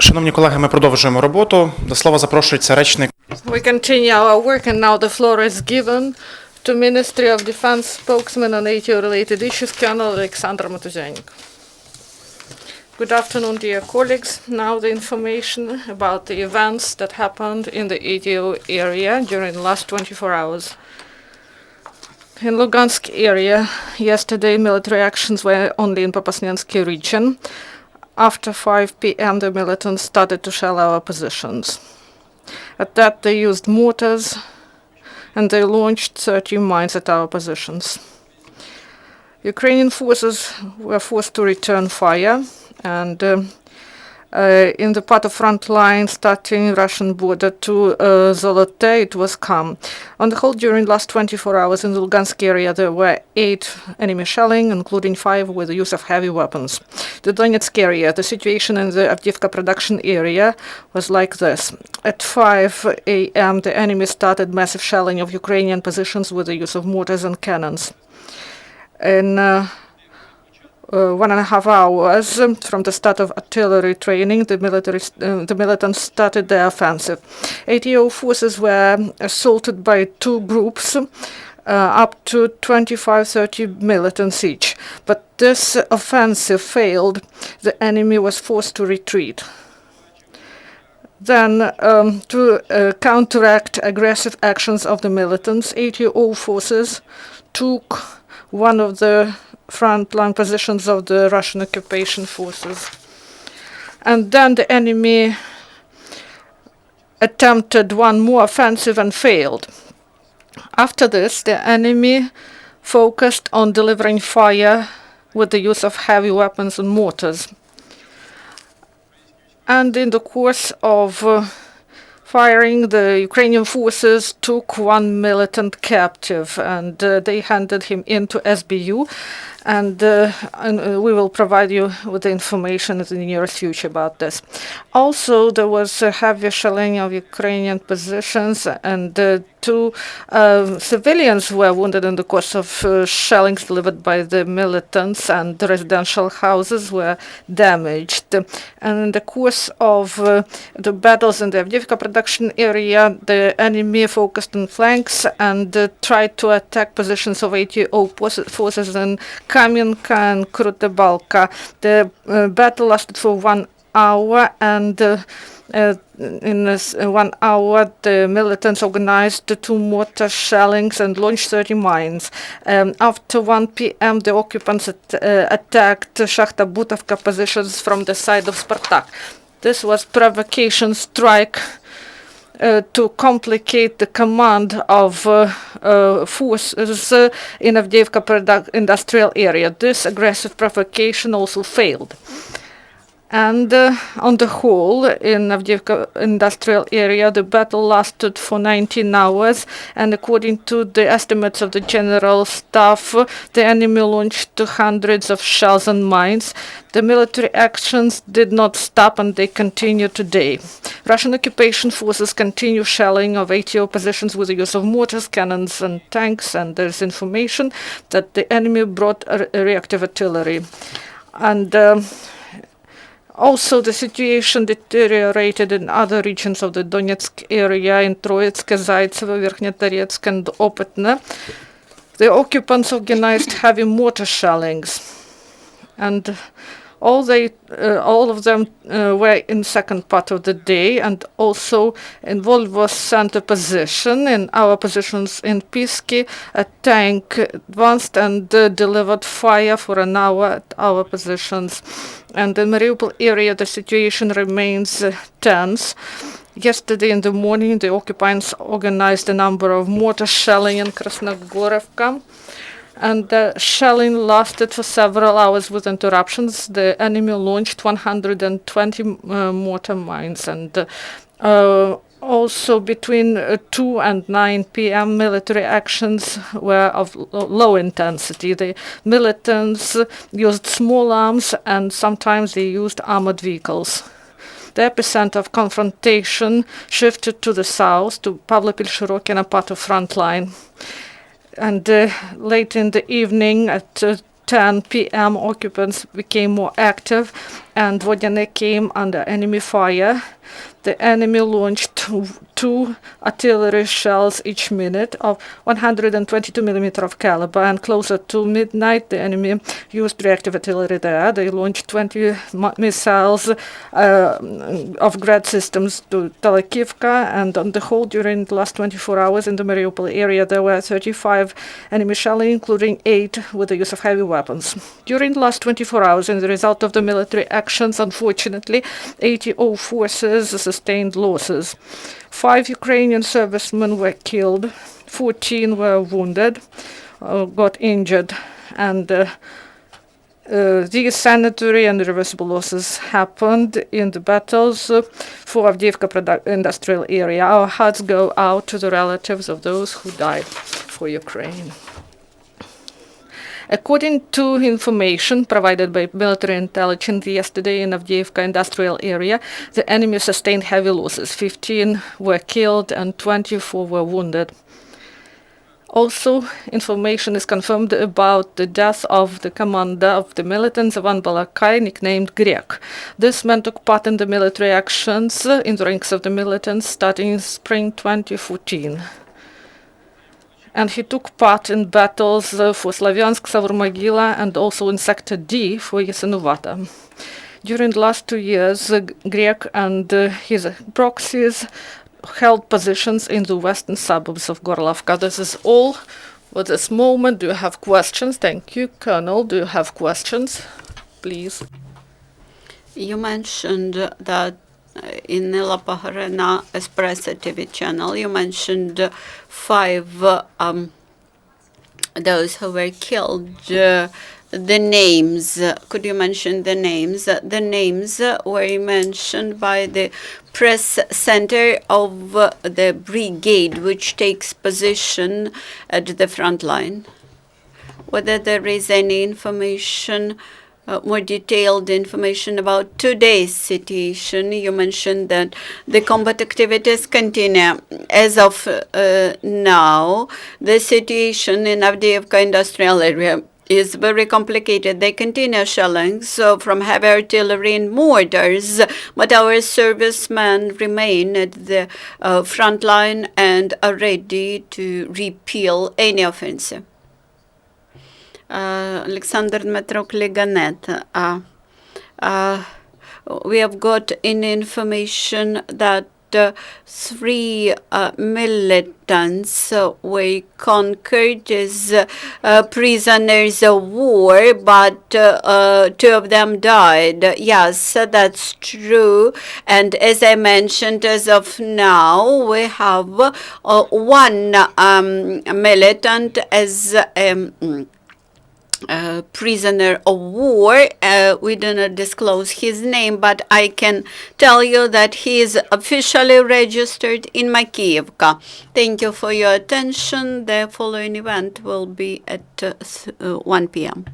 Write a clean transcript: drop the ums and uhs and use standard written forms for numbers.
Шановні колеги, ми продовжуємо роботу. До слова запрошується речник. We continue our work, and now the floor is given to Ministry of Defense spokesman on ATO-related issues, Colonel Oleksandr Motuzyanyk. Good afternoon, dear colleagues. Now the information about the events that happened in the ATO area during the last 24 hours. In Lugansk area, yesterday military actions were only in Popasnensky region. After 5 p.m., the militants started to shell our positions. At that, they used mortars, and they launched 30 mines at our positions. Ukrainian forces were forced to return fire, and in the part of front line starting Russian border to Zolote, it was calm. On the whole, during the last 24 hours in the Lugansk area, there were 8 enemy shelling, including 5 with the use of heavy weapons. The Donetsk area, the situation in the Avdiivka production area was like this. At 5 a.m., the enemy started massive shelling of Ukrainian positions with the use of mortars and cannons. In 1.5 hours from the start of artillery training, the militants started their offensive. ATO forces were assaulted by 2 groups, up to 25-30 militants each. But this offensive failed. The enemy was forced to retreat. Then, to counteract aggressive actions of the militants, ATO forces took one of the front-line positions of the Russian occupation forces. And then the enemy attempted one more offensive and failed. After this, the enemy focused on delivering fire with the use of heavy weapons and mortars. And in the course of firing, the Ukrainian forces took one militant captive, and they handed him into SBU, and we will provide you with the information in the near future about this. Also, there was a heavy shelling of Ukrainian positions, and 2 civilians were wounded in the course of shellings delivered by the militants, and the residential houses were damaged. And in the course of the battles in the Avdiivka production area, the enemy focused on flanks and tried to attack positions of ATO forces in Kamenka and Krutebalka. The battle lasted for 1 hour, and in this 1 hour, the militants organized 2 mortar shellings and launched 30 mines. After 1 p.m., the occupants attacked Shakhta Butovka positions from the side of Spartak. This was provocation strike to complicate the command of forces in Avdiivka industrial area. This aggressive provocation also failed. And on the whole, in Avdiivka industrial area, the battle lasted for 19 hours, and according to the estimates of the General Staff, the enemy launched hundreds of shells and mines. The military actions did not stop, and they continue today. Russian occupation forces continue shelling of ATO positions with the use of mortars, cannons, and tanks, and there's information that the enemy brought reactive artillery. And also, the situation deteriorated in other regions of the Donetsk area, in Troitsk, Zaitsevo, Verkhnetaretsk, and Opetne. The occupants organized heavy mortar shellings, and all of them were in second part of the day, and also in Volvo center position. In our positions in Pisky, a tank advanced and delivered fire for an hour at our positions. And in Mariupol area, the situation remains tense. Yesterday in the morning, the occupants organized a number of mortar shelling in Krasnogorivka, and the shelling lasted for several hours with interruptions. The enemy launched 120 mortar mines, and also between 2 and 9 p.m. military actions were of low intensity. The militants used small arms, and sometimes they used armored vehicles. The epicenter of confrontation shifted to the south, to Pavlopil-Shirokina part of front line. And late in the evening, at 10 p.m., occupants became more active, and Vodyanek came under enemy fire. The enemy launched two artillery shells each minute of 122 millimeter of caliber, and closer to midnight, the enemy used reactive artillery there. They launched 20 missiles of Grad systems to Telekivka, and on the whole, during the last 24 hours in the Mariupol area, there were 35 enemy shelling, including 8 with the use of heavy weapons. During the last 24 hours, as a result of the military actions, unfortunately, ATO forces sustained losses. 5 Ukrainian servicemen were killed, 14 were wounded, got injured, and these sanitary and irreversible losses happened in the battles for Avdiivka industrial area. Our hearts go out to the relatives of those who died for Ukraine. According to information provided by military intelligence yesterday in Avdiivka industrial area, the enemy sustained heavy losses. 15 were killed and 24 were wounded. Also, information is confirmed about the death of the commander of the militants, Ivan Balakai, nicknamed Grek. This man took part in the military actions in the ranks of the militants starting in spring 2014. And he took part in battles for Slavyansk, Savrmogila, and also in Sector D for Yasenovata. During the last 2 years, Grek and his proxies held positions in the western suburbs of Gorlovka. This is all for this moment. Do you have questions? Thank you. Colonel, do you have questions? Please. You mentioned that in Lapaharena Espresso TV channel, you mentioned 5 those who were killed. The names, could you mention the names? The names were mentioned by the press center of the brigade, which takes position at the front line. Whether there is any information, more detailed information about today's situation. You mentioned that the combat activities continue. As of now, the situation in Avdiivka industrial area is very complicated. They continue shelling from heavy artillery and mortars, but our servicemen remain at the front line and are ready to repel any offensive. Oleksandr Motuzyanyk, we have got information that 3 militants were conquered as prisoners of war, but 2 of them died. Yes, that's true. And as I mentioned, as of now, we have 1 militant as prisoner of war. We do not disclose his name, but I can tell you that he is officially registered in Makiyevka. Thank you for your attention. The following event will be at 1 p.m.